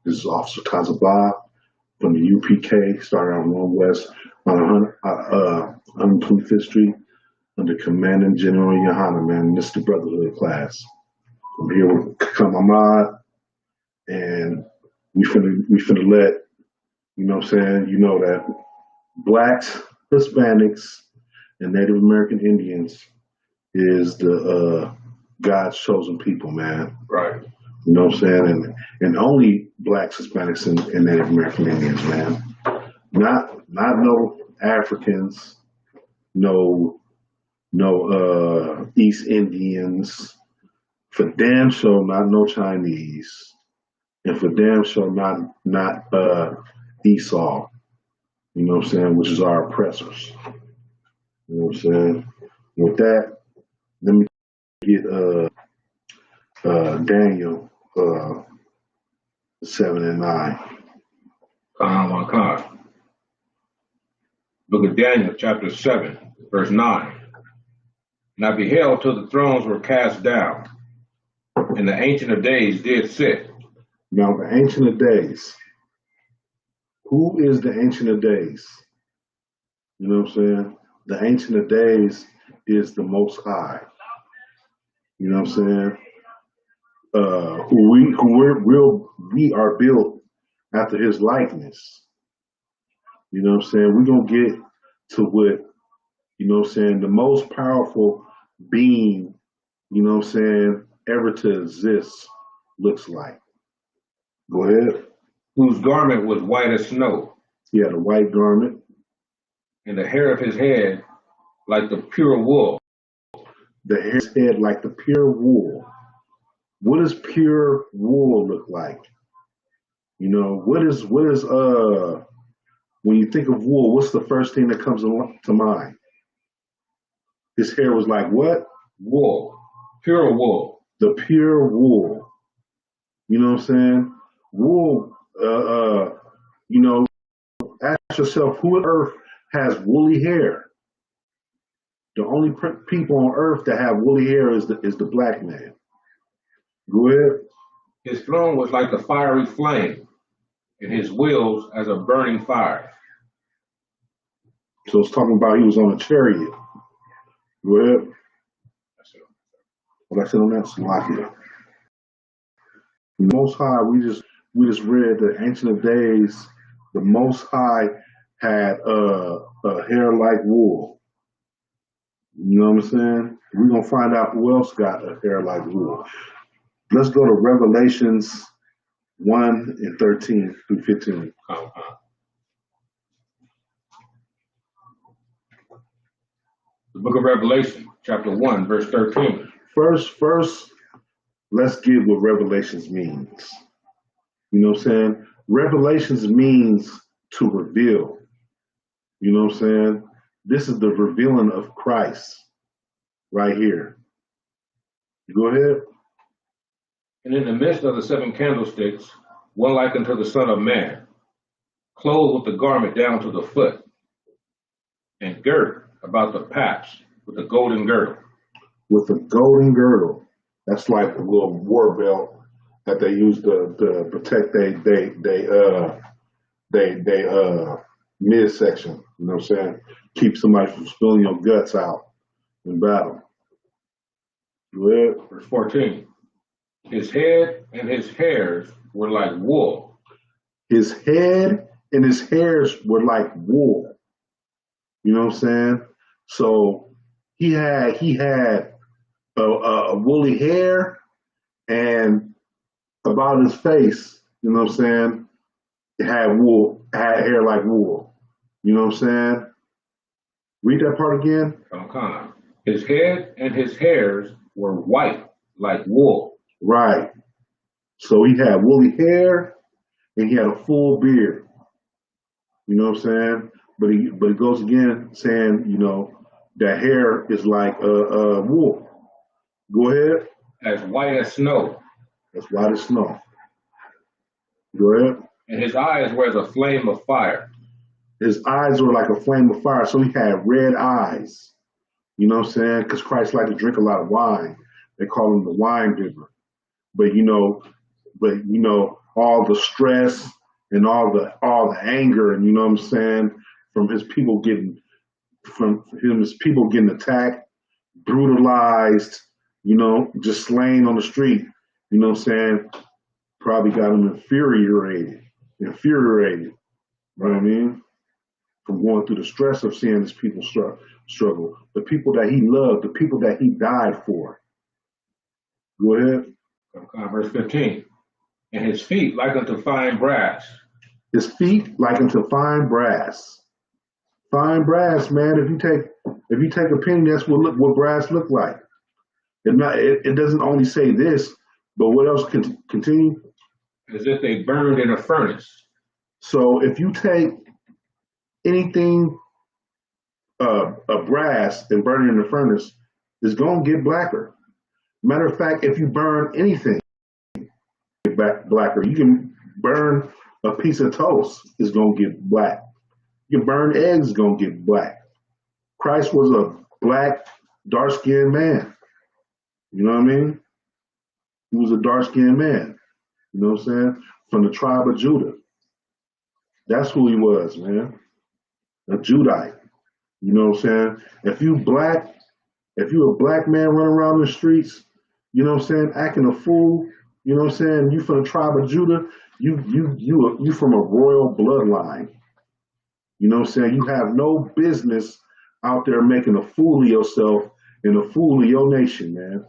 This is Officer Qadash from the UPK, started out North West on 125th Street under Commanding General Yohana, man. This is the Brotherhood class. I'm here with Kamamad, and we finna let, you know what I'm saying, you know that blacks, Hispanics, and Native American Indians is the God's chosen people, man. Right. You know what I'm saying? And only blacks, Hispanics, and Native American Indians, man. Not no Africans, no East Indians, for damn sure not no Chinese, and for damn sure not Esau, you know what I'm saying, which is our oppressors. You know what I'm saying? With that, let me get Daniel 7 and 9. Book of Daniel, chapter 7, verse 9. And I beheld till the thrones were cast down, and the Ancient of Days did sit. Now, the Ancient of Days. Who is the Ancient of Days? You know what I'm saying? The Ancient of Days is the Most High. You know what I'm saying? We are built after His likeness. You know what I'm saying? We're gonna get to what, you know what I'm saying, the most powerful being, you know what I'm saying, ever to exist looks like. Go ahead. Whose garment was white as snow. He had a white garment. And the hair of his head like the pure wool. The hair of his head like the pure wool. What does pure wool look like? You know, what is when you think of wool, what's the first thing that comes to mind? His hair was like what? Wool. Pure wool. The pure wool. You know what I'm saying? Wool, you know, ask yourself, who on earth has woolly hair? The only people on earth that have woolly hair is the black man. Go ahead. His throne was like a fiery flame, and his wheels as a burning fire. So it's talking about he was on a chariot. Go ahead. What I said on that slide here. The Most High, we just read the Ancient of Days. The Most High had a hair like wool. You know what I'm saying? We're gonna find out who else got a hair like wool. Let's go to Revelations 1 and 13 through 15. The book of Revelation, chapter 1, verse 13. First, let's get what Revelations means. You know what I'm saying? Revelations means to reveal. You know what I'm saying? This is the revealing of Christ right here. Go ahead. And in the midst of the 7 candlesticks, one like unto the Son of Man, clothed with the garment down to the foot, and girt about the paps with a golden girdle. With a golden girdle. That's like a little war belt that they use to protect they midsection. You know what I'm saying? Keep somebody from spilling your guts out in battle. Go ahead. Verse 14. His head and his hairs were like wool. His head and his hairs were like wool. You know what I'm saying? So he had a woolly hair, and about his face, you know what I'm saying, it had hair like wool. You know what I'm saying? Read that part again. Okay. His head and his hairs were white like wool. Right. So he had woolly hair and he had a full beard. You know what I'm saying? But it goes again saying, you know, that hair is like wool. Go ahead. As white as snow. As white as snow. Go ahead. And his eyes were as a flame of fire. His eyes were like a flame of fire. So he had red eyes. You know what I'm saying? Because Christ liked to drink a lot of wine. They call him the wine giver. But you know, all the stress and all the anger, and you know what I'm saying, from his people getting attacked, brutalized, just slain on the street. You know what I'm saying? Probably got him infuriated. You know what I mean? From going through the stress of seeing his people struggle. The people that he loved, the people that he died for. Go ahead. Verse 15. And his feet like unto fine brass. His feet like unto fine brass. Fine brass, man. If you take a penny, that's what brass look like. It doesn't only say this, but what else can continue? As if they burned in a furnace. So if you take anything of brass and burn it in the furnace, it's gonna get blacker. Matter of fact, if you burn anything, it get blacker. You can burn a piece of toast, it's gonna get black. You can burn eggs, it's gonna get black. Christ was a black, dark-skinned man. You know what I mean? He was a dark-skinned man. You know what I'm saying? From the tribe of Judah. That's who he was, man. A Judite. You know what I'm saying? If you a black man running around the streets, you know what I'm saying, acting a fool, you know what I'm saying, you from the tribe of Judah, you from a royal bloodline. You know what I'm saying? You have no business out there making a fool of yourself and a fool of your nation, man.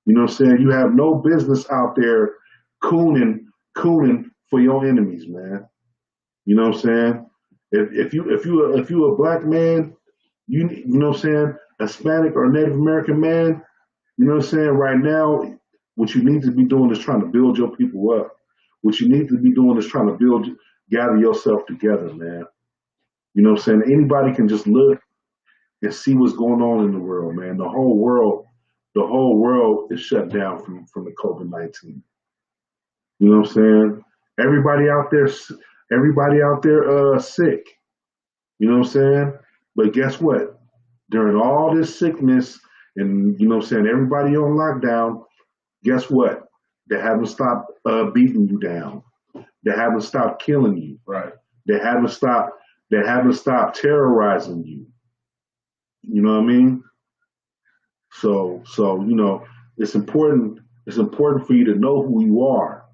You know what I'm saying? You have no business out there cooning for your enemies, man. You know what I'm saying? If you a black man, you know what I'm saying, Hispanic or Native American man, you know what I'm saying, right now, what you need to be doing is trying to build your people up. What you need to be doing is trying to gather yourself together, man. You know what I'm saying? Anybody can just look and see what's going on in the world, man. The whole world is shut down from the COVID-19. You know what I'm saying? Everybody out there sick. You know what I'm saying? But guess what? During all this sickness and, you know what I'm saying, everybody on lockdown, guess what? They haven't stopped beating you down. They haven't stopped killing you. Right. They haven't stopped terrorizing you. You know what I mean? So it's important for you to know who you are.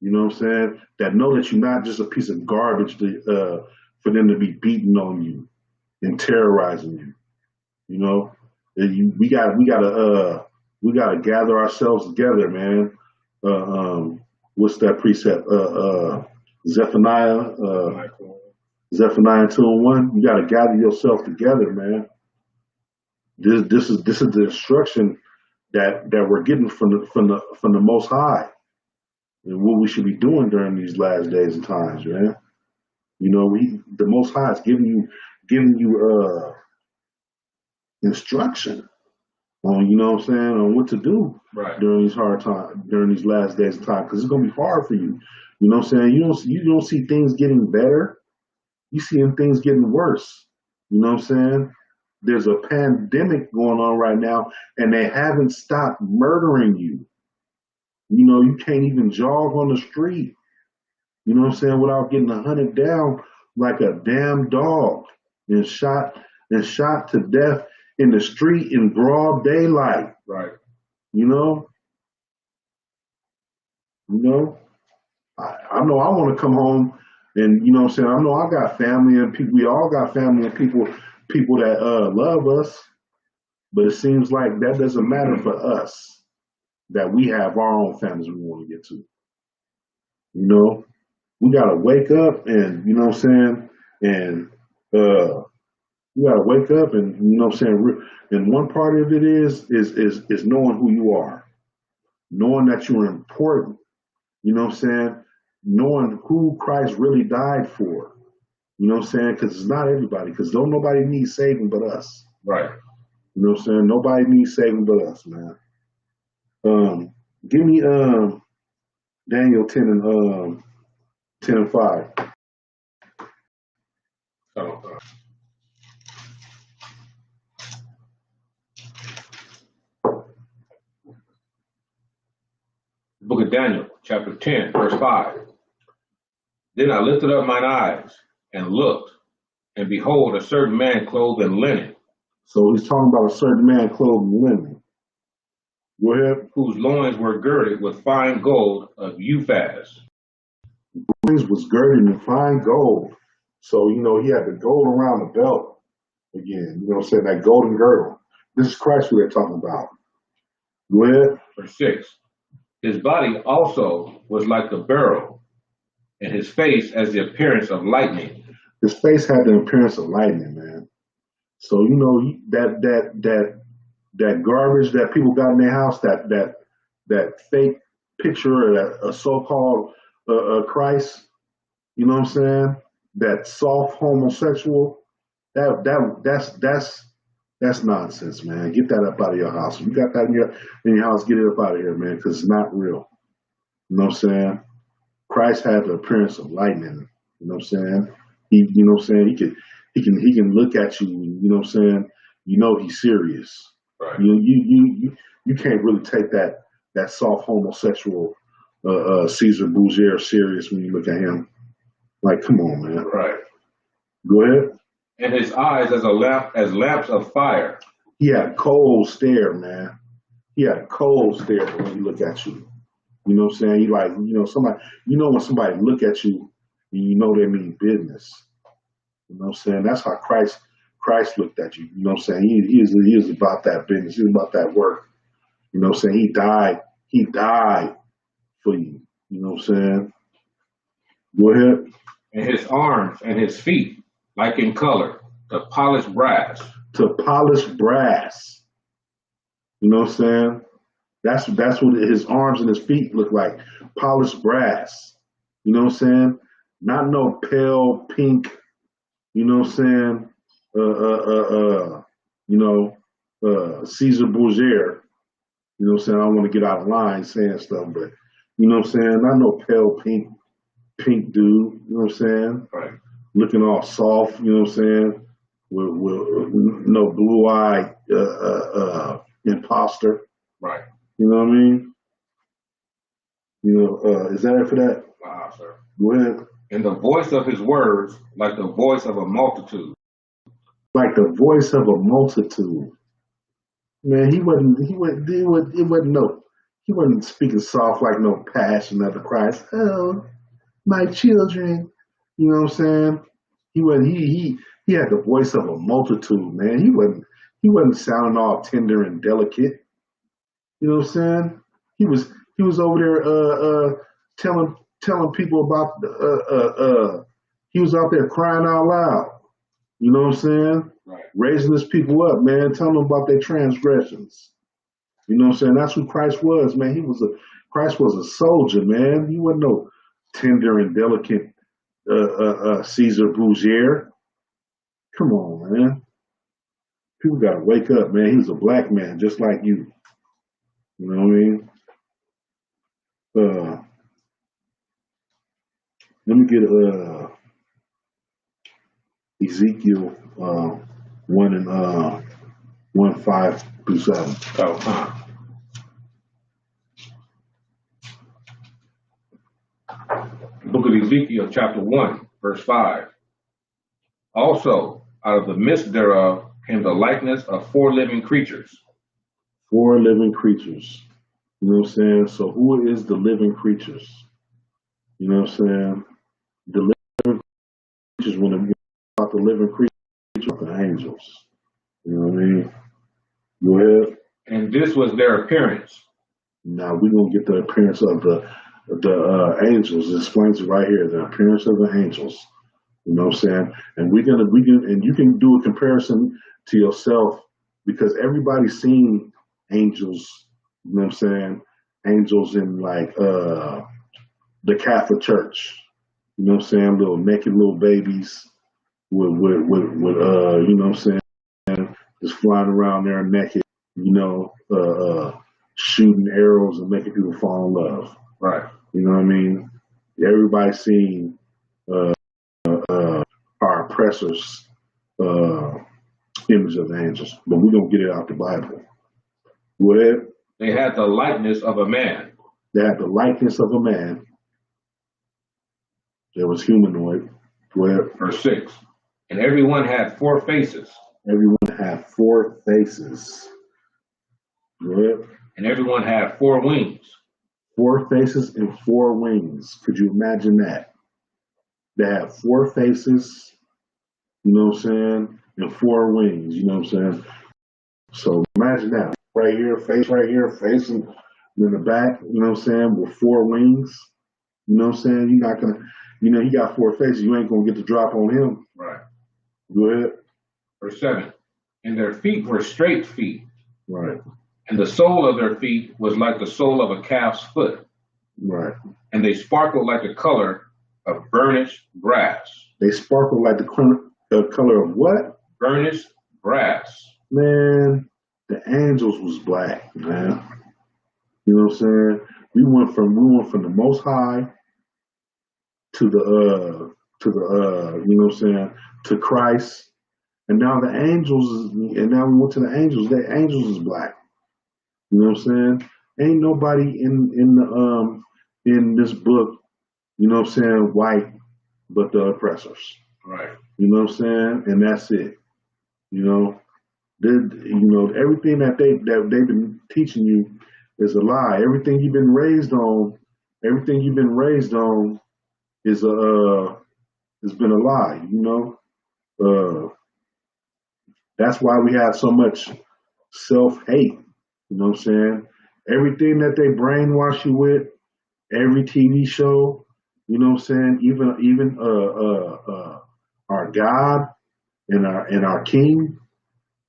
You know what I'm saying? That know that you're not just a piece of garbage for them to be beating on you and terrorizing you. You know, we gotta gather ourselves together, man. What's that precept? Zephaniah 2:1. You gotta gather yourself together, man. This is the instruction that we're getting from the Most High, and what we should be doing during these last days and times, man. You know, the Most High is giving you instruction on, you know what I'm saying, on what to do during these hard times, during these last days of time, because it's gonna be hard for you. You know what I'm saying? You don't see things getting better. You see things getting worse. You know what I'm saying? There's a pandemic going on right now, and they haven't stopped murdering you. You know, you can't even jog on the street. You know what I'm saying? Without getting hunted down like a damn dog and shot to death in the street in broad daylight. Right. You know? I know I want to come home and, you know what I'm saying, I know I got family and people, we all got family and people that love us, but it seems like that doesn't matter for us, that we have our own families we want to get to. You know? We gotta wake up and, you know what I'm saying, and you gotta wake up and, you know what I'm saying, and one part of it is knowing who you are, knowing that you're important, you know what I'm saying, knowing who Christ really died for, you know what I'm saying, because it's not everybody, because don't nobody need saving but us. Right. You know what I'm saying? Nobody needs saving but us, man. Give me Daniel 10 and 5. Book of Daniel, chapter 10, verse 5. Then I lifted up mine eyes and looked, and behold, a certain man clothed in linen. So he's talking about a certain man clothed in linen. Go ahead. Whose loins were girded with fine gold of Uphaz. Loins was girded in fine gold. So, he had the gold around the belt again. You know what I'm saying? That golden girdle. This is Christ we're talking about. Go ahead. Verse 6. His body also was like the beryl, and his face as the appearance of lightning. His face had the appearance of lightning, man. So, that garbage that people got in their house, that fake picture of a so-called Christ, you know what I'm saying? That soft homosexual, that's nonsense, man. Get that up out of your house. If you got that in your house, get it up out of here, man, because it's not real. You know what I'm saying? Christ had the appearance of lightning. You know what I'm saying? He can look at you. You know what I'm saying? He's serious. Right. You can't really take that soft homosexual Caesar Borgia serious when you look at him. Like, come on, man. Right. Go ahead. And his eyes as lamps of fire. He had a cold stare, man. He had a cold stare when he look at you. You know what I'm saying? He like, somebody, when somebody look at you, and they mean business. You know what I'm saying? That's how Christ looked at you. You know what I'm saying? He is about that business. He was about that work. You know what I'm saying? He died for you. You know what I'm saying? Go ahead. And his arms and his feet, like in color, to polished brass. To polished brass. You know what I'm saying? That's what his arms and his feet look like. Polished brass. You know what I'm saying? Not no pale pink, you know what I'm saying? Caesar Borgia. You know what I'm saying? I don't want to get out of line saying stuff, but you know what I'm saying? Not no pale pink dude, you know what I'm saying? Right. Looking all soft, you know what I'm saying? With no blue-eyed imposter. Right. You know what I mean? Is that it for that? Wow, sir. Go ahead. And the voice of his words, like the voice of a multitude. Like the voice of a multitude. Man, he wasn't speaking soft like no passion of the Christ. Oh, my children. You know what I'm saying? He had the voice of a multitude, man. He wasn't sounding all tender and delicate. You know what I'm saying? He was over there telling people about he was out there crying out loud. You know what I'm saying? Right. Raising his people up, man, telling them about their transgressions. You know what I'm saying? That's who Christ was, man. Christ was a soldier, man. He wasn't no tender and delicate Caesar Borgia. Come on, man. People gotta wake up, man. He was a black man, just like you. You know what I mean? Let me get Ezekiel 1:5-7. Oh, Book of Ezekiel, chapter 1, verse 5. Also, out of the midst thereof came the likeness of 4 living creatures. 4 living creatures. You know what I'm saying? So who is the living creatures? You know what I'm saying? The living creatures, when we talk about the living creatures, the angels. You know what I mean? Go ahead. And this was their appearance. Now we're gonna get the appearance of the angels. It explains it right here, the appearance of the angels. You know what I'm saying? And you can do a comparison to yourself, because everybody's seen angels, you know what I'm saying? Angels in like the Catholic Church. You know what I'm saying? Little naked little babies with you know what I'm saying, just flying around there naked, shooting arrows and making people fall in love. Right. You know what I mean? Everybody's seen our oppressors' image of the angels, but we're gonna get it out the Bible. Go ahead. They had the likeness of a man. They had the likeness of a man. There was humanoid. Go ahead. Verse 6. And everyone had 4 faces. Everyone had 4 faces. Go ahead. And everyone had 4 wings. 4 faces and 4 wings. Could you imagine that? They had 4 faces, you know what I'm saying, and 4 wings, you know what I'm saying? So imagine that. Right here, face in the back, you know what I'm saying, with 4 wings. You know what I'm saying? You're not gonna, you know, he got 4 faces, you ain't gonna get the drop on him. Right. Go ahead. Verse 7. And their feet were straight feet. Right. And the sole of their feet was like the sole of a calf's foot. Right. And they sparkled like the color of burnished brass. They sparkled like the color of what? Burnished brass. Man, the angels was black, man. You know what I'm saying? We went from the Most High to the you know what I'm saying, to Christ, and now the angels, and now we went to the angels. The angels is black. You know what I'm saying? Ain't nobody in this book, you know what I'm saying, white, but the oppressors. Right. You know what I'm saying? And that's it. You know, everything that they've been teaching you is a lie. Everything you've been raised on, is has been a lie. You know, that's why we have so much self-hate. You know what I'm saying? Everything that they brainwash you with, every TV show, you know what I'm saying? Even our God and our King,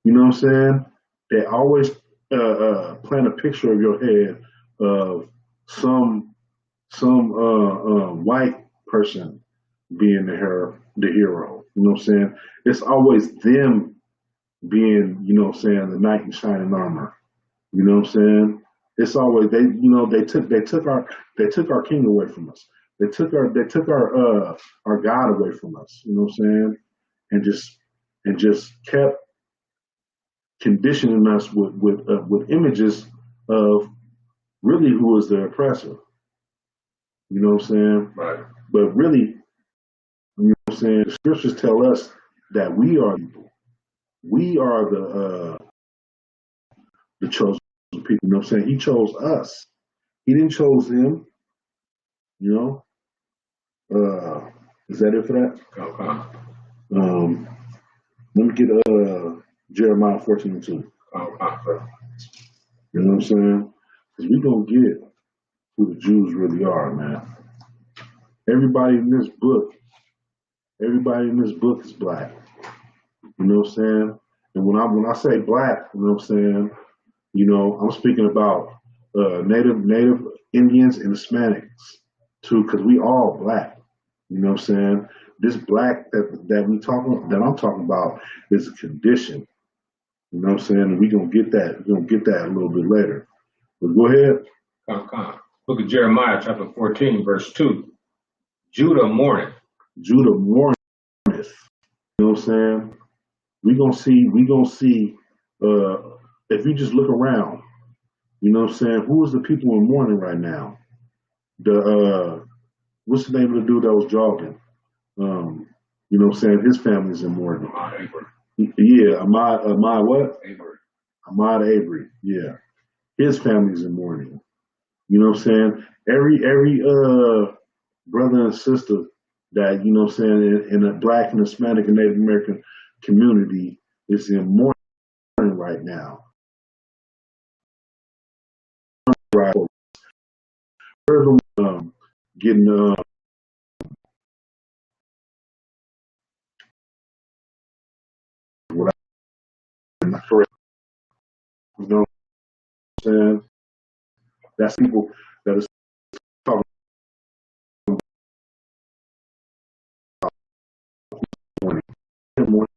you know what I'm saying? They always plant a picture of your head of some white person being the hero. You know what I'm saying? It's always them being, you know what I'm saying, the knight in shining armor. You know what I'm saying? It's always they took our king away from us. They took our God away from us. You know what I'm saying? And just kept conditioning us with images of really who is the oppressor. You know what I'm saying? Right. But really, you know what I'm saying, the scriptures tell us that we are people. We are the chosen people. You know what I'm saying? He chose us. He didn't chose them. You know? Is that it for that? Okay. Let me get Jeremiah 14:2. Okay. You know what I'm saying? Because we gonna get who the Jews really are, man. Everybody in this book is black. You know what I'm saying? And when I say black, you know what I'm saying, you know, I'm speaking about native Indians and Hispanics too, because we all black. You know what I'm saying? This black that I'm talking about is a condition. You know what I'm saying? And we're gonna get that a little bit later. But go ahead. Okay. Book of Jeremiah, chapter 14, verse 2. Judah mourneth. Judah mourneth. You know what I'm saying? We gonna see if you just look around, you know what I'm saying, who is the people in mourning right now? What's the name of the dude that was jogging? You know what I'm saying, his family's in mourning. Yeah, Ahmad what? Avery. Ahmad Avery, yeah. His family's in mourning. You know what I'm saying? Every brother and sister that, you know what I'm saying, in a black and Hispanic and Native American community is in mourning right now. Right. Getting what I correct. You know what I'm saying? That's people that is talking about mourning.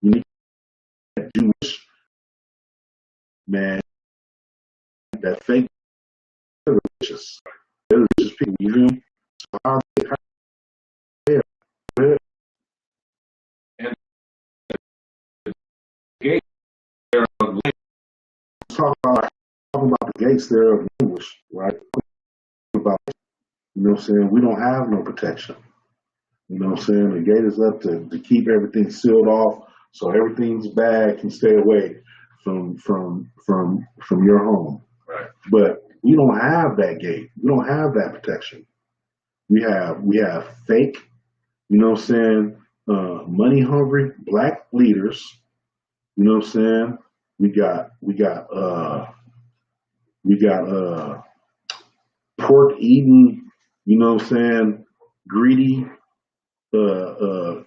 You need that Jewish man, that fake religious people. You know? So how they And the gate thereof talking about the gates there of language, right? about, you know what I'm saying? We don't have no protection. You know what I'm saying? The gate is up to keep everything sealed off so everything's bad can stay away from your home. Right. But we don't have that gate. We don't have that protection. We have fake, you know what I'm saying, money hungry black leaders. You know what I'm saying? We got pork eating, you know what I'm saying, greedy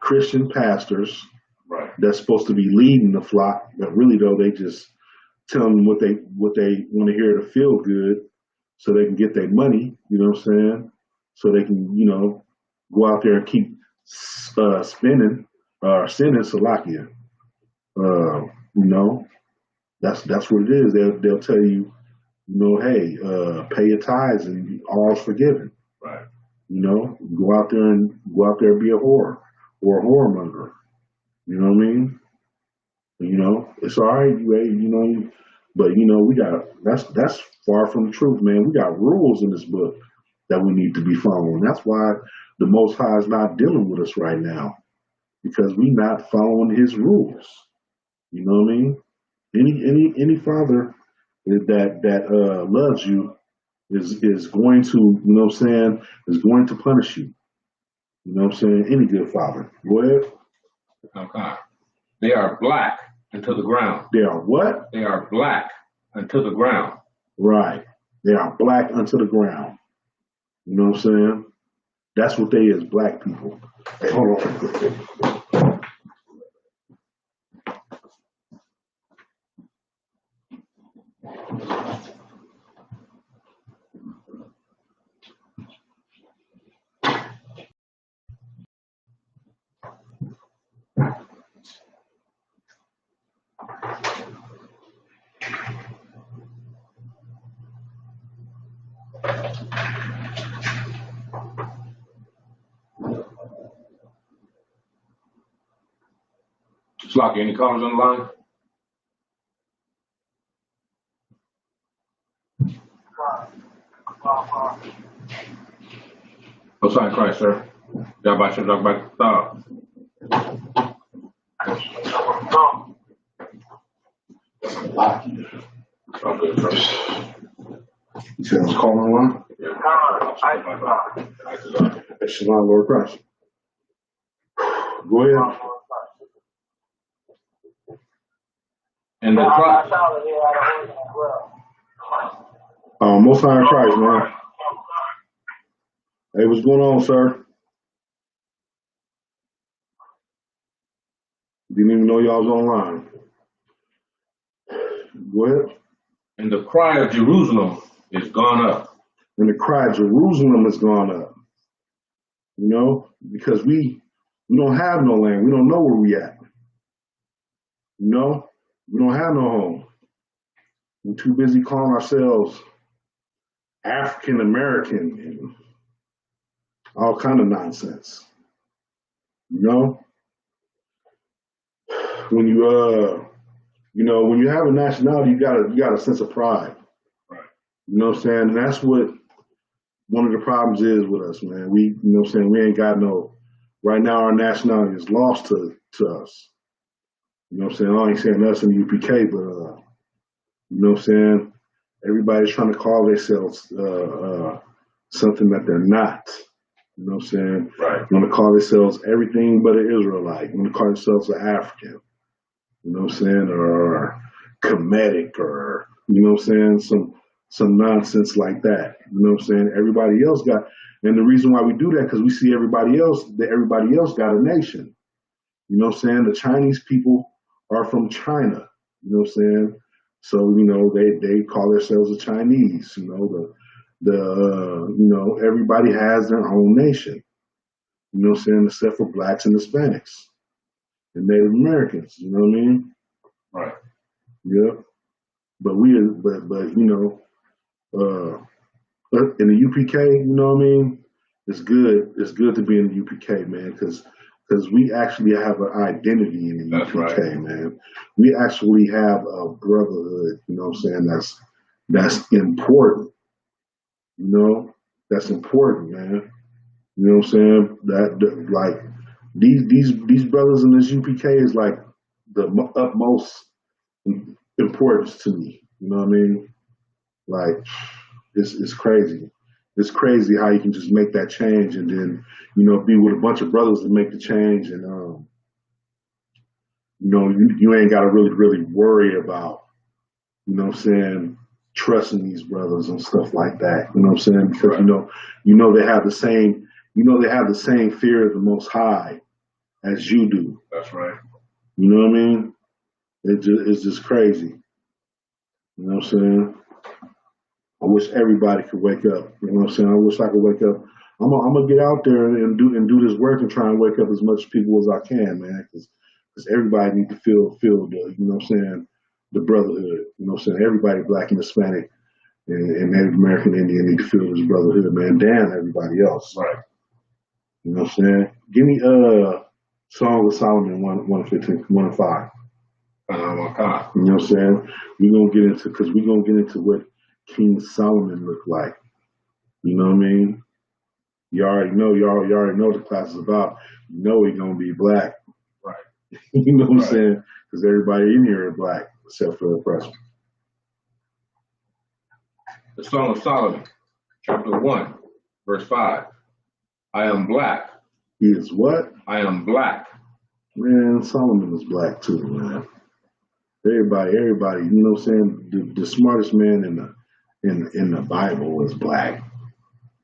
Christian pastors, right, that's supposed to be leading the flock, but really though they just tell them what they want to hear to feel good, so they can get their money. You know what I'm saying? So they can, you know, go out there and keep spinning or sinning Salakia. You know, that's what it is. They'll tell you, you know, hey, pay your tithes and all's forgiven. Right. You know, go out there and be a whore or a whoremonger. You know what I mean? You know, it's all right, you know, but you know, that's far from the truth, man. We got rules in this book that we need to be following. That's why the Most High is not dealing with us right now, because we not following His rules. You know what I mean? Any father that loves you is going to, you know what I'm saying, is going to punish you. You know what I'm saying? Any good father. Go ahead. Okay. They are black unto the ground. They are what? They are black unto the ground. Right. They are black unto the ground. You know what I'm saying? That's what they is, black people. Hey, hold on. Slocky, any callers on the line? Oh, sorry, Christ, sir. Y'all should talk about the thought. Okay, sir. You said I was calling one? Yeah. Shalom, Lord Christ. Go ahead. And the Most High in Christ, man. Hey, what's going on, sir? Didn't even know y'all was online. Go ahead. and the cry of Jerusalem is gone up. And the cry of Jerusalem has gone up. You know, because we don't have no land. We don't know where we at. You know, we don't have no home. We're too busy calling ourselves African American and all kind of nonsense. You know, when when you have a nationality, you got a sense of pride. Right. You know what I'm saying? And that's what one of the problems is with us, man. We, you know what I'm saying, we ain't got no, right now our nationality is lost to us. You know what I'm saying? I ain't saying us in the UPK, but, you know what I'm saying? Everybody's trying to call themselves something that they're not. You know what I'm saying? Right. They want to call themselves everything but an Israelite. They want to call themselves an African. You know what I'm saying? Or Kemetic, or, you know what I'm saying? Some nonsense like that. You know what I'm saying? Everybody else got, and the reason why we do that, because we see everybody else got a nation. You know what I'm saying? The Chinese people are from China. You know what I'm saying? So, you know, they call themselves the Chinese. You know, everybody has their own nation. You know what I'm saying? Except for blacks and Hispanics and Native Americans. You know what I mean? Right. Yeah. But you know, in the UPK, you know what I mean? It's good. It's good to be in the UPK, man, because we actually have an identity in the UPK, right, man. We actually have a brotherhood, you know what I'm saying, that's important, you know? That's important, man. You know what I'm saying? Like these brothers in this UPK is like the utmost importance to me. You know what I mean? Like it's crazy. It's crazy how you can just make that change and then be with a bunch of brothers to make the change and you ain't got to really worry about what I'm saying, trusting these brothers and stuff like that. You know what I'm saying? Because Right. they have the same they have the same fear of the Most High as you do. That's right. You know what I mean? It's just crazy. You know what I'm saying? I wish everybody could wake up. You know what I'm saying? I wish I could wake up. I'm gonna get out there and do this work and try and wake up as much people as I can, man. Because everybody needs to feel the you know what I'm saying, the brotherhood. You know what I'm saying? Everybody, black and Hispanic and Native American Indian, need to feel this brotherhood, man. Damn everybody else. Right. You know what I'm saying? Give me Song of Solomon 1:15, 1:5. You know what I'm saying? We're gonna get into what King Solomon looked like. You know what I mean? You already know the class is about. You know he's gonna be black. Right. You know what I'm Right. saying? Because everybody in here is black except for the freshman. The Song of Solomon, chapter 1, verse 5. I am black. He is what? I am black. Man, Solomon was black too, man. Everybody, you know what I'm saying? The smartest man in the Bible was black.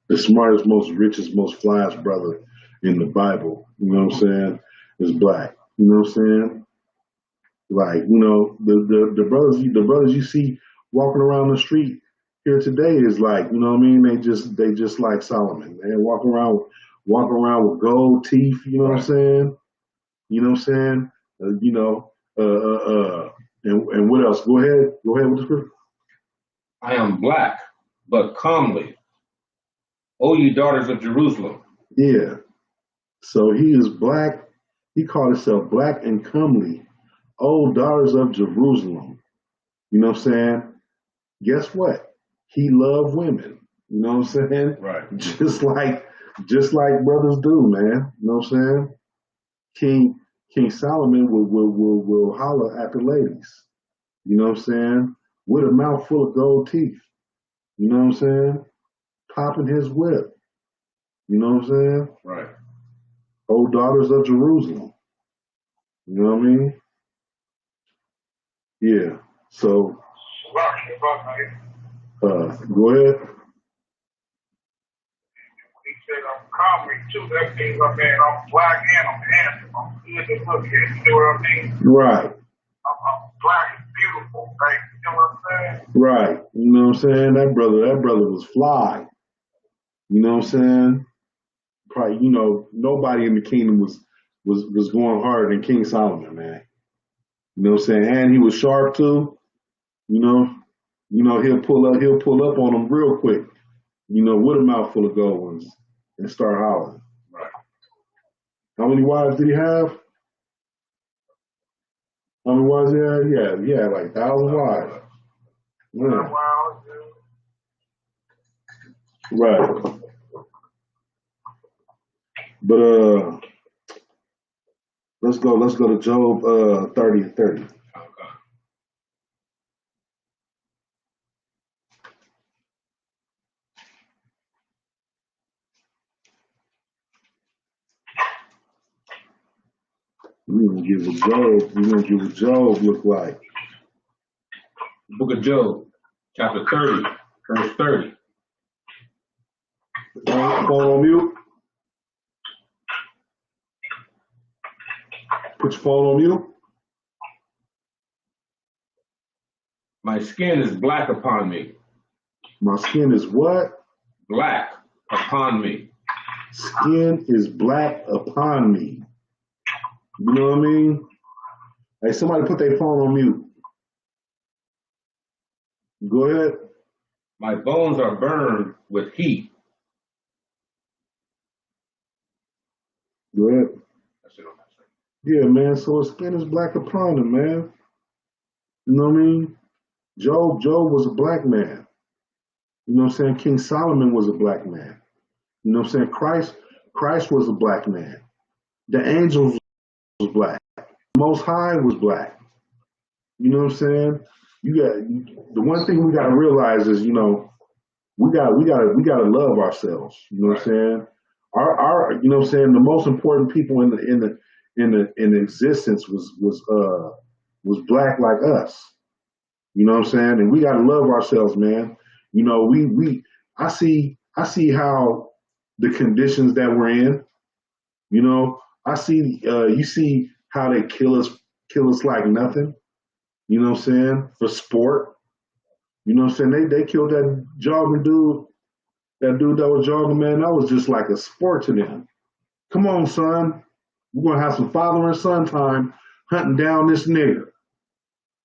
The smartest, most richest, most flyest brother in the Bible, you know what I'm saying, is black. You know what I'm saying? Like, the brothers you see walking around the street here today is like, you know what I mean? They just like Solomon, man. Walking around with gold teeth, you know what I'm saying? You know what I'm saying? And what else? Go ahead with the script. I am black, but comely. O ye daughters of Jerusalem. Yeah. So he is black. He called himself black and comely. Oh, daughters of Jerusalem. You know what I'm saying? Guess what? He loved women. You know what I'm saying? Right. Just like brothers do, man. You know what I'm saying? King Solomon will holler at the ladies. You know what I'm saying? With a mouth full of gold teeth. You know what I'm saying? Popping his whip. You know what I'm saying? Right. Oh, daughters of Jerusalem. You know what I mean? Yeah. So, go ahead. He said, I'm comely too. That means I'm black and I'm handsome. I'm good to look at. You know what I mean? Right. I'm black and beautiful, right? You know what I'm saying? Right. You know what I'm saying? That brother was fly. You know what I'm saying? Probably, nobody in the kingdom was going harder than King Solomon, man. You know what I'm saying? And he was sharp too. He'll pull up on them real quick. With a mouthful of gold ones and start hollering. Right. How many wives did he have? How many wives did he have? Yeah, like 1,000 wives. Yeah. Right. But let's go to Job 30:30. We're gonna give what Job look like. Book of Job, chapter 30, verse 30. Phone on mute. Put your phone on mute. My skin is black upon me. My skin is what? Black upon me. Skin is black upon me. You know what I mean? Hey, somebody put their phone on mute. Go ahead. My bones are burned with heat. Go ahead. That's it on that side. Yeah, man. So his skin is black upon him, man. You know what I mean? Job was a black man. You know what I'm saying? King Solomon was a black man. You know what I'm saying? Christ was a black man. The angels was black. Most High was black. You know what I'm saying? You got the one thing we got to realize is, you know, we got to love ourselves. You know what I'm saying? Our you know what I'm saying, the most important people in existence was black like us. You know what I'm saying? And we got to love ourselves, man. You know, I see how the conditions that we're in. You know, you see how they kill us like nothing. You know what I'm saying? For sport. You know what I'm saying? They killed that jogging dude. That dude that was jogging, man, that was just like a sport to them. Come on, son. We're gonna have some father and son time hunting down this nigger.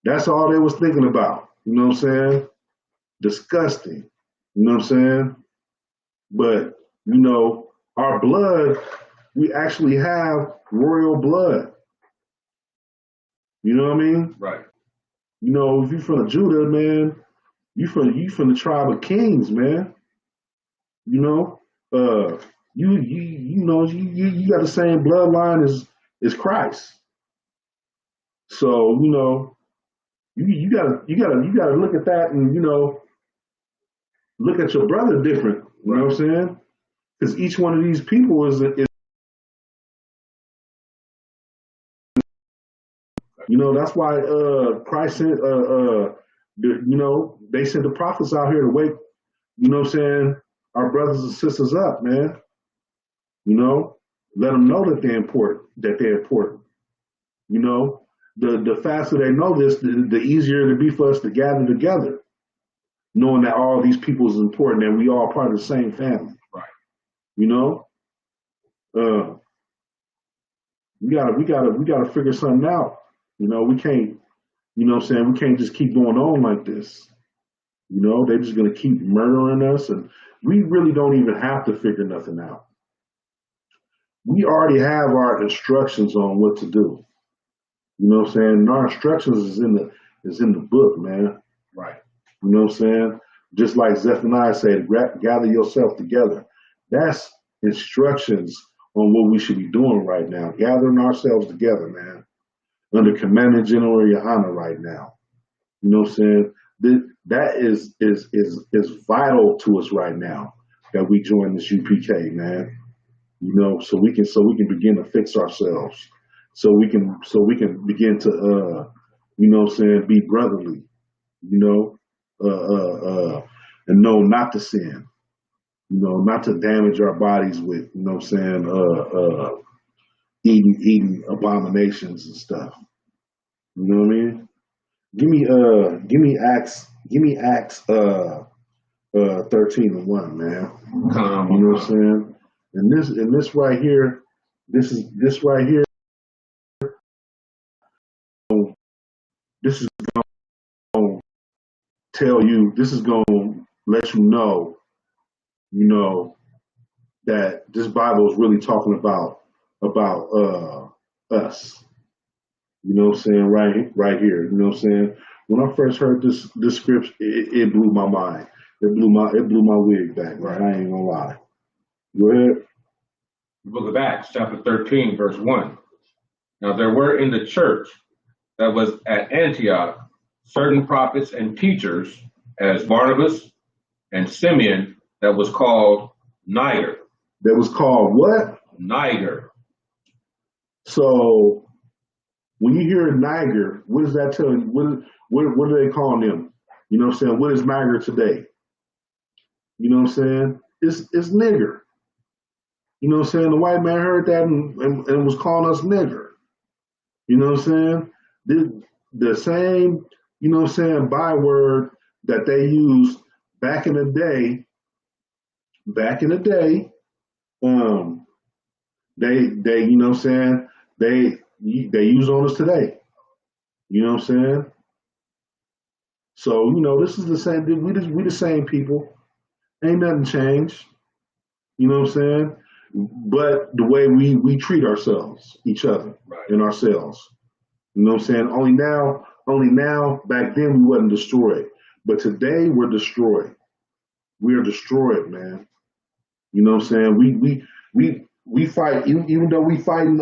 That's all they was thinking about. You know what I'm saying? Disgusting. You know what I'm saying? But, you know, our blood, we actually have royal blood. You know what I mean? Right. You know, if you're from Judah, man, you from the tribe of kings, man. You know, you got the same bloodline as Christ. So, you know, you gotta look at that and, you know, look at your brother different. You know what I'm saying? Because each one of these people is you know, that's why Christ sent you know, they sent the prophets out here to wake, you know what I'm saying, our brothers and sisters up, man. You know, let them know that they're important. You know, the faster they know this, the easier it'll be for us to gather together, knowing that all these people is important and we all part of the same family. Right. You know, we gotta figure something out. You know, we can't. You know what I'm saying? We can't just keep going on like this. You know, they're just gonna keep murdering us, and we really don't even have to figure nothing out. We already have our instructions on what to do. You know what I'm saying? And our instructions is in the book, man. Right. You know what I'm saying? Just like Zephaniah said, gather yourself together. That's instructions on what we should be doing right now. Gathering ourselves together, man. Under Commander General Yohana right now. You know what I'm saying? That is vital to us right now that we join this UPK, man. You know, so we can begin to fix ourselves. So we can begin to you know what I'm saying, be brotherly, you know, and know not to sin, you know, not to damage our bodies with, you know what I'm saying, eating abominations and stuff. You know what I mean? Give me Acts 13:1, man. You know what I'm saying? And this right here, this right here, this is gonna tell you, this is gonna let you know, that this Bible is really talking about us. You know what I'm saying? Right here. You know what I'm saying? When I first heard this scripture, it blew my mind. It blew my wig back, right? I ain't gonna lie. Go ahead. The book of Acts, chapter 13, verse 1. Now there were in the church that was at Antioch certain prophets and teachers, as Barnabas and Simeon, that was called Niger. That was called what? Niger. So when you hear Niger, what does that tell you? What do they call them? You know what I'm saying? What is Niger today? You know what I'm saying? It's nigger. You know what I'm saying? The white man heard that and was calling us nigger. You know what I'm saying? The same, you know what I'm saying, byword that they used back in the day, they you know what I'm saying, they use on us today. You know what I'm saying? So, you know, this is the same, we the same people. Ain't nothing changed. You know what I'm saying? But the way we treat ourselves, each other, right, and ourselves. You know what I'm saying? Only now, back then we wasn't destroyed. But today we're destroyed. we are destroyed, man. You know what I'm saying? We fight, even though we fighting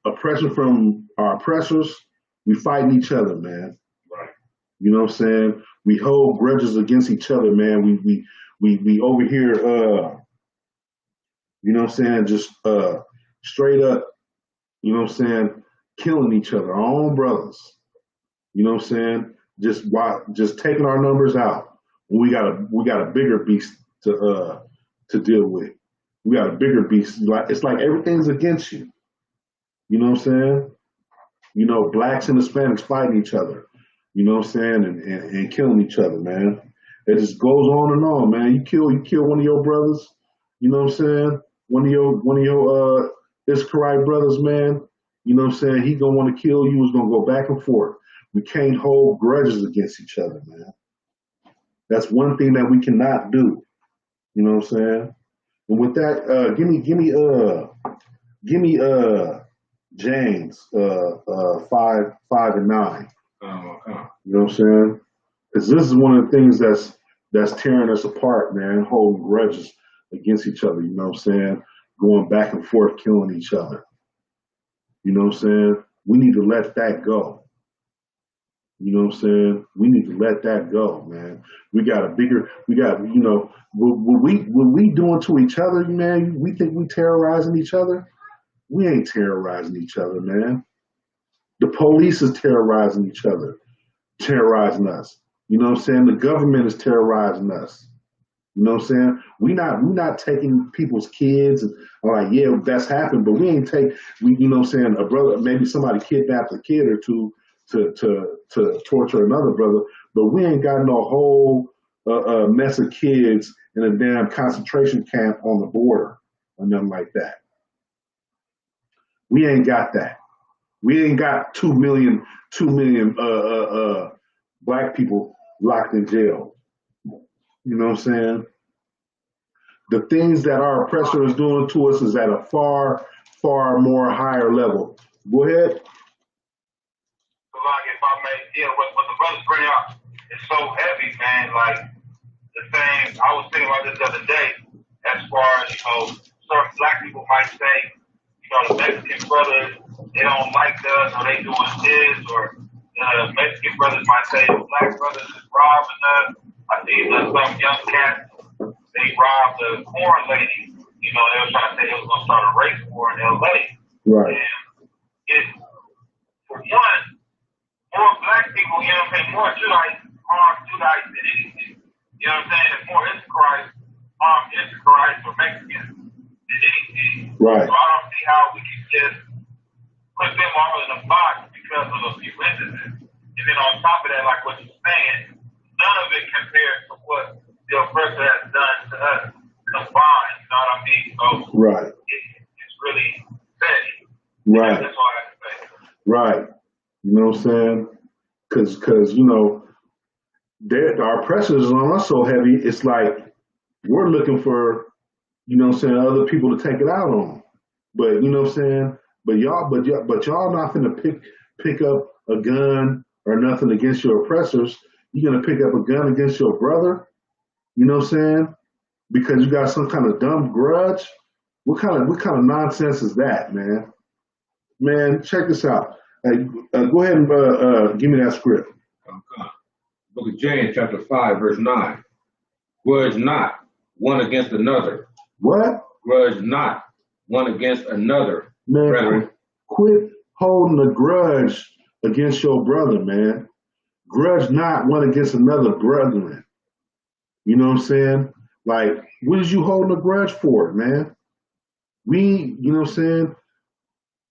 oppression from our oppressors, we fighting each other, man. Right. You know what I'm saying? We hold grudges against each other, man. We over here, you know what I'm saying? Just straight up, you know what I'm saying? Killing each other, our own brothers. You know what I'm saying? Just taking our numbers out. We got a bigger beast to deal with. We got a bigger beast. It's like everything's against you. You know what I'm saying? You know, blacks and Hispanics fighting each other. You know what I'm saying? And killing each other, man. It just goes on and on, man. You kill one of your brothers. You know what I'm saying? One of your Isupk brothers, man. You know what I'm saying? He gonna want to kill you. It's gonna go back and forth. We can't hold grudges against each other, man. That's one thing that we cannot do. You know what I'm saying? And with that, give me James 5 and 9. You know what I'm saying? Because this is one of the things that's tearing us apart, man. Holding grudges against each other. You know what I'm saying? Going back and forth, killing each other. You know what I'm saying? We need to let that go. You know what I'm saying? We need to let that go, man. You know, what we doing to each other, man, we think we terrorizing each other? We ain't terrorizing each other, man. The police is terrorizing each other, terrorizing us. You know what I'm saying? The government is terrorizing us. You know what I'm saying? We not taking people's kids and like, yeah, that's happened, but we ain't you know what I'm saying, a brother, maybe somebody kidnapped a kid or two to torture another brother, but we ain't got no whole mess of kids in a damn concentration camp on the border or nothing like that. We ain't got that. We ain't got 2 million black people locked in jail. You know what I'm saying? The things that our oppressor is doing to us is at a far, far more higher level. Go ahead. Like if I may, yeah, what the brothers bring out is so heavy, man. Like the thing I was thinking about this the other day, as far as certain black people might say, the Mexican brothers they don't like us or they doing this, or Mexican brothers might say the black brothers is robbing us. I see some young cats they robbed the corn lady. They were trying to say they was gonna start a race war in LA. Right. And it for one. More black people, more Judites harm Judites than anything. You know what I'm saying? There's more Isupk harm Isupk or Mexicans than anything. Right. So I don't see how we can just put them all in a box because of a few instances. And then on top of that, like what you're saying, none of it compares to what the oppressor has done to us combined. You know what I mean? So right. It's really petty. Right. That's all I have to say. Right. You know what I'm saying? Because our pressures on us so heavy, it's like we're looking for, other people to take it out on. But you know what I'm saying? But y'all not gonna pick up a gun or nothing against your oppressors. You're gonna pick up a gun against your brother. You know what I'm saying? Because you got some kind of dumb grudge. What kind of nonsense is that, man? Man, check this out. Go ahead and give me that script. Book of James, chapter 5, verse 9. Grudge not one against another. What? Grudge not one against another. Man, brethren. quit holding a grudge against your brother, man. Grudge not one against another, brethren. You know what I'm saying? Like, what is you holding a grudge for, man? You know what I'm saying?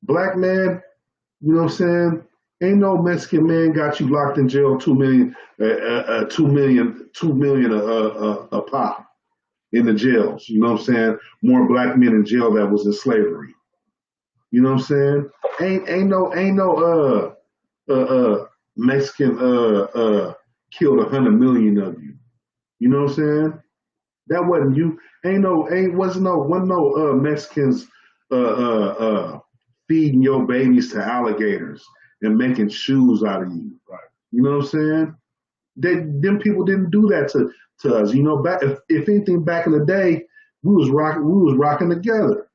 Black man, you know what I'm saying? Ain't no Mexican man got you locked in jail 2 million a pop in the jails. You know what I'm saying? More black men in jail that was in slavery. You know what I'm saying? Ain't no Mexican killed 100 million of you. You know what I'm saying? That wasn't you. Wasn't no Mexicans feeding your babies to alligators and making shoes out of you. Right. You know what I'm saying? Them people didn't do that to us. You know, back if anything, back in the day, we was rocking together.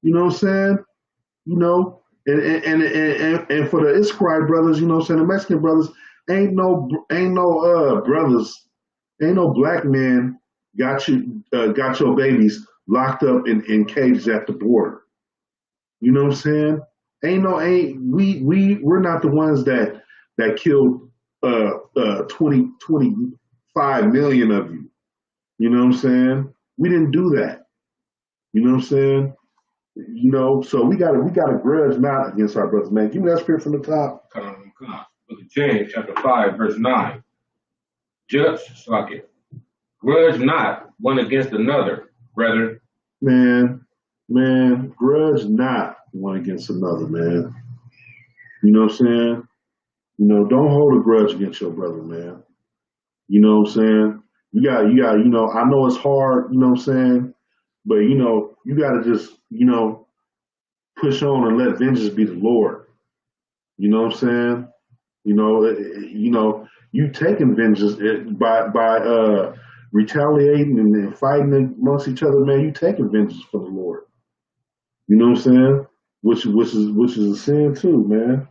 You know what I'm saying? You know, and for the Isupk brothers, you know what I'm saying, the Mexican brothers, ain't no brothers, ain't no black man got your babies locked up in cages at the border. You know what I'm saying? We're not the ones that killed 25 million of you. You know what I'm saying? We didn't do that. You know what I'm saying? You know, so we got a grudge not against our brothers, man. Give me that script from the top. Book of James, chapter 5, verse 9. Judge, Slack, grudge not one against another, brethren. Man, grudge not one against another, man. You know what I'm saying? You know, don't hold a grudge against your brother, man. You know what I'm saying? You got, you know, I know it's hard, you know what I'm saying? But, you know, you got to just, you know, push on and let vengeance be the Lord. You know what I'm saying? You know, you taking vengeance by retaliating and fighting amongst each other, man. You taking vengeance for the Lord. You know what I'm saying? Which is a sin too, man.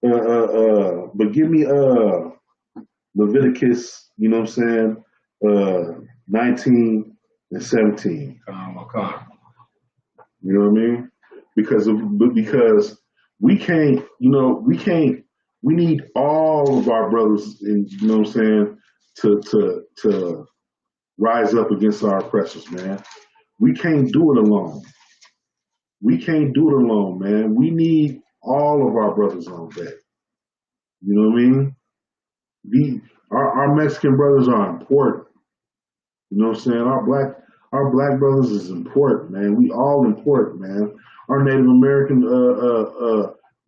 But give me Leviticus, you know what I'm saying? 19 and 17. You know what I mean? Because we can't, you know, we need all of our brothers, and you know what I'm saying, to rise up against our oppressors, man. We can't do it alone. We can't do it alone, man. We need all of our brothers on deck. You know what I mean? Our Mexican brothers are important. You know what I'm saying? Our black brothers is important, man. We all important, man. Our Native American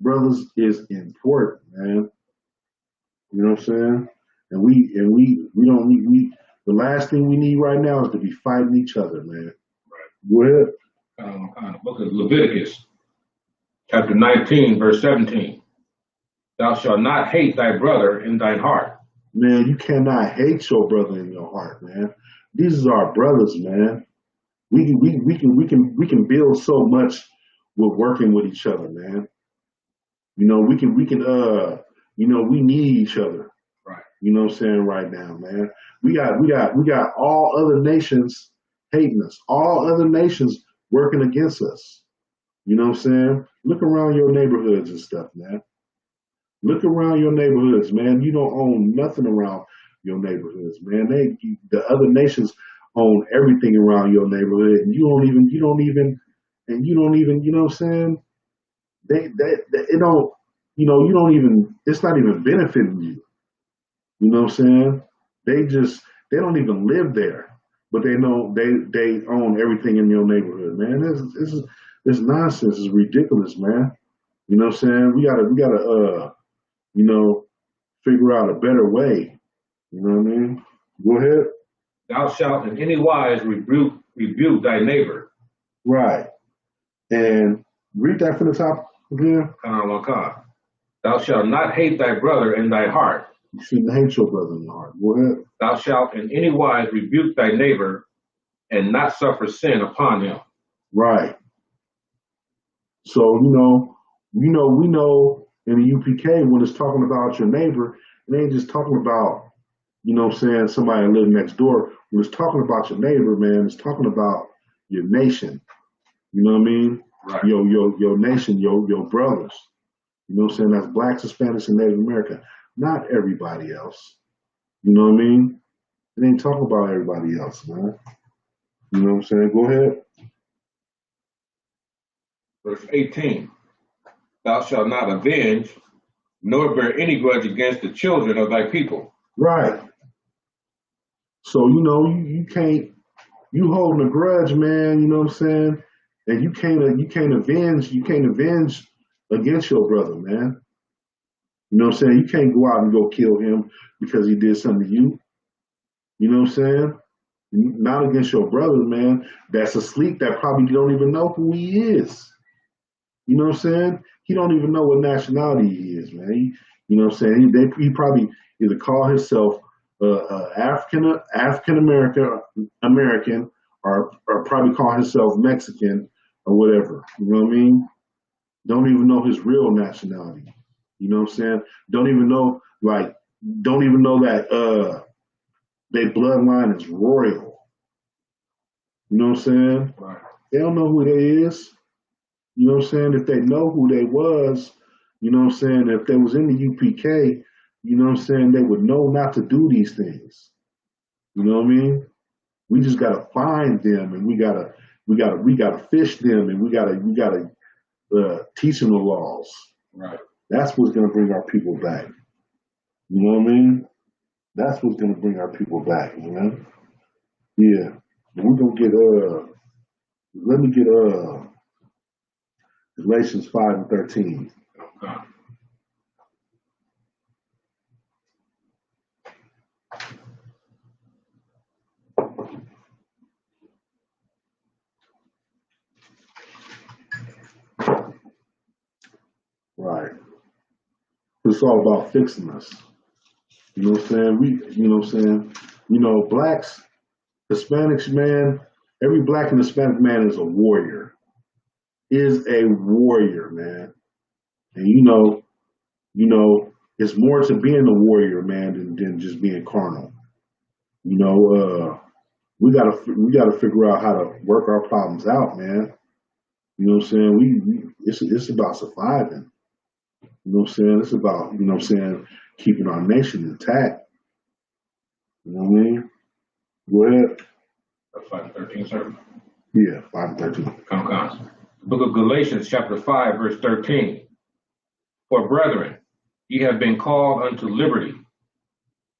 brothers is important, man. You know what I'm saying? And we don't need the last thing we need right now is to be fighting each other, man. Right. Go ahead. Book of Leviticus, chapter 19, verse 17. Thou shalt not hate thy brother in thine heart. Man, you cannot hate your brother in your heart, man. These are our brothers, man. We can build so much with working with each other, man. You know, we can you know, we need each other. Right. You know what I'm saying right now, man. We got all other nations hating us. All other nations working against us. You know what I'm saying? Look around your neighborhoods and stuff, man. Look around your neighborhoods, man. You don't own nothing around your neighborhoods, man. The other nations own everything around your neighborhood, and you don't even, you know what I'm saying? It don't, you know, you don't even, it's not even benefiting you. You know what I'm saying? They don't even live there, but they know they own everything in your neighborhood, man. This nonsense is ridiculous, man. You know what I'm saying? We gotta you know, figure out a better way. You know what I mean? Go ahead. Thou shalt in any wise rebuke thy neighbor. Right. And read that from the top again. Thou shalt not hate thy brother in thy heart. You shouldn't hate your brother in your heart. Go ahead. Thou shalt in any wise rebuke thy neighbor and not suffer sin upon him. Right. So, we know in the UPK, when it's talking about your neighbor, it ain't just talking about, you know what I'm saying, somebody living next door. When it's talking about your neighbor, man, it's talking about your nation. You know what I mean? Right. Your nation, your brothers. You know what I'm saying? That's blacks, Hispanics, and Native American. Not everybody else. You know what I mean? It ain't talking about everybody else, man. You know what I'm saying? Go ahead. Verse 18. Thou shalt not avenge, nor bear any grudge against the children of thy people. Right. So, you know, you can't, you holding a grudge, man, you know what I'm saying? And you can't avenge against your brother, man. You know what I'm saying? You can't go out and go kill him because he did something to you. You know what I'm saying? Not against your brother, man. That's asleep, that probably don't even know who he is. You know what I'm saying? He don't even know what nationality he is, man. You know what I'm saying? He probably either call himself African American or probably call himself Mexican or whatever. You know what I mean? Don't even know his real nationality. You know what I'm saying? Don't even know that their bloodline is royal. You know what I'm saying? Right. They don't know who they is. You know what I'm saying? If they know who they was, you know what I'm saying? If they was in the UPK, you know what I'm saying? They would know not to do these things. You know what I mean? We just gotta find them, and we gotta fish them, and we gotta teach them the laws. Right. That's what's gonna bring our people back. You know what I mean? That's what's gonna bring our people back. You know? Yeah. We're gonna get let me get Galatians 5:13. Okay. Right. It's all about fixing us. You know what I'm saying? You know what I'm saying? You know, blacks, Hispanics, man, every black and Hispanic man is a warrior. Is a warrior, man. And you know, it's more to being a warrior, man, than just being carnal. You know, we gotta figure out how to work our problems out, man. You know what I'm saying? It's about surviving. You know what I'm saying? It's about, you know what I'm saying, keeping our nation intact. You know what I mean? Go ahead. That's 5:13, sir. Yeah, 5:13. Come. The book of Galatians, chapter 5, verse 13. For brethren, ye have been called unto liberty.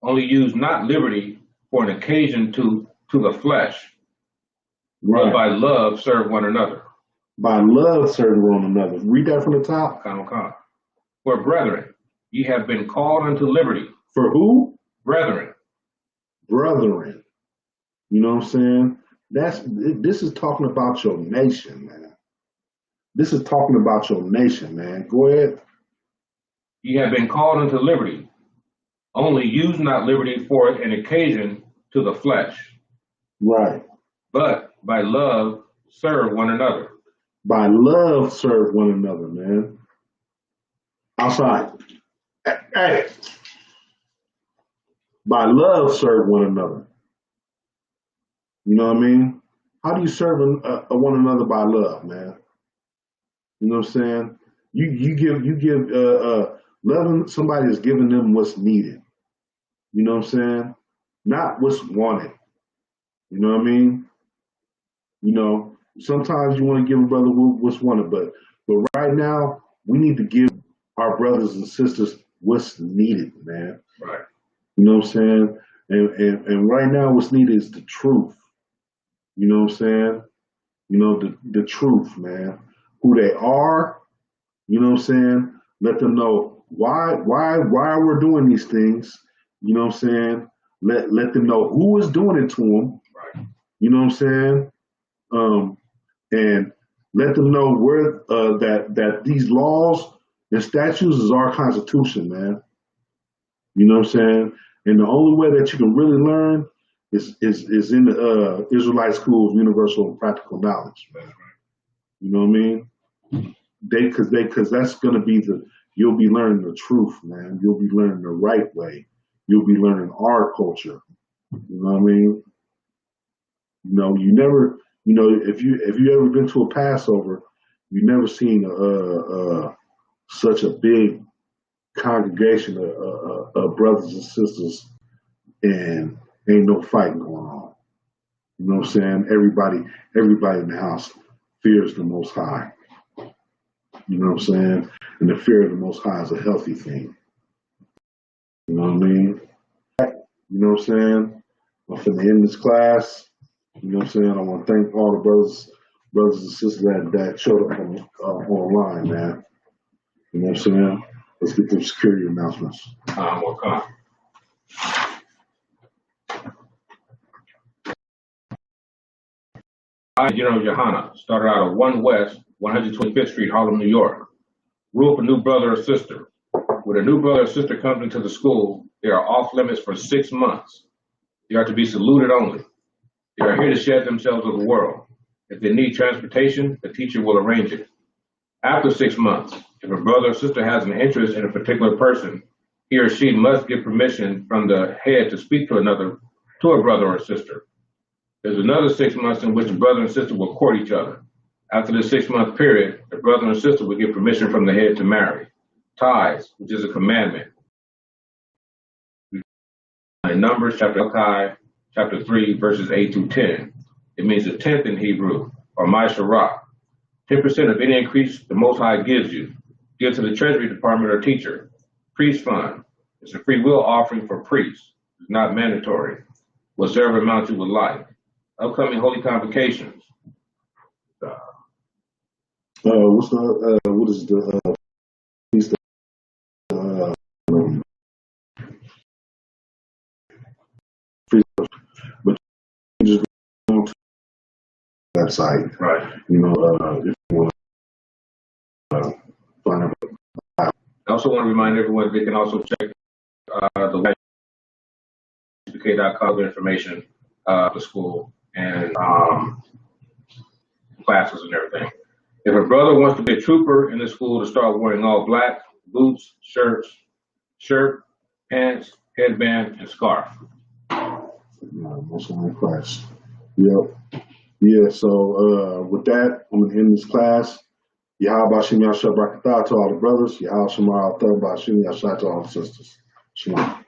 Only use not liberty for an occasion to the flesh, Right. but by love serve one another. By love serve one another. Read that from the top. Come. For brethren, ye have been called unto liberty. For who? Brethren. Brethren. You know what I'm saying? This is talking about your nation, man. This is talking about your nation, man. Go ahead. Ye have been called unto liberty. Only use not liberty for an occasion to the flesh. Right. But by love serve one another. By love serve one another, man. Outside. Hey. By love serve one another. You know what I mean? How do you serve one another by love, man? You know what I'm saying? You give loving somebody is giving them what's needed. You know what I'm saying? Not what's wanted. You know what I mean? You know, sometimes you want to give a brother what's wanted, but right now we need to give our brothers and sisters what's needed, man. Right. You know what I'm saying? And right now what's needed is the truth. You know what I'm saying? You know, the truth, man. Who they are, you know what I'm saying? Let them know why we're doing these things. You know what I'm saying? Let them know who is doing it to them. Right. You know what I'm saying? And let them know where that these laws and statutes is our constitution, man. You know what I'm saying? And the only way that you can really learn is in the Israelite School of Universal and Practical Knowledge, man. You know what I mean? Because that's gonna be you'll be learning the truth, man. You'll be learning the right way. You'll be learning our culture. You know what I mean? You know, if you ever been to a Passover, you never seen such a big congregation of brothers and sisters, and ain't no fighting going on. You know what I'm saying? Everybody in the house fears the Most High. You know what I'm saying? And the fear of the Most High is a healthy thing. You know what I mean? You know what I'm saying? I'm finna end this class. You know what I'm saying? I want to thank all the brothers and sisters that showed up online, man. You know what I'm saying? Let's get them security announcements. We'll come. I, General Johanna, started out at 1 West, 125th Street, Harlem, New York. Grew up a new brother or sister. when a new brother or sister comes into the school, they are off limits for 6 months. They are to be saluted only. They are here to shed themselves of the world. If they need transportation, the teacher will arrange it. After 6 months, if a brother or sister has an interest in a particular person, he or she must get permission from the head to speak to a brother or sister. There's another 6 months in which the brother and sister will court each other. After the 6-month period, the brother and sister will get permission from the head to marry. Tithes, which is a commandment. In Numbers chapter 3, verses 8 through 10. It means a tenth in Hebrew, or Maishara. 10% of any increase the Most High gives you. Give to the Treasury Department or teacher. Priest fund. It's a free will offering for priests. It's not mandatory. Whatever amount you would like. Upcoming holy convocations. What is the feast but you just go to that site, Right. if you want to find out. I also want to remind everyone they can also check the Isupk.com information the school and classes and everything. If a brother wants to be a trooper in the school to start wearing all black, boots, shirt, pants, headband, and scarf. Most of my class. Yep. Yeah, so with that, I'm going to end this class. Yahweh Shem Yahshua Barakatah to all the brothers. Yahweh Shemar Al Thur Bashim Yahshua to all the sisters. Shalom.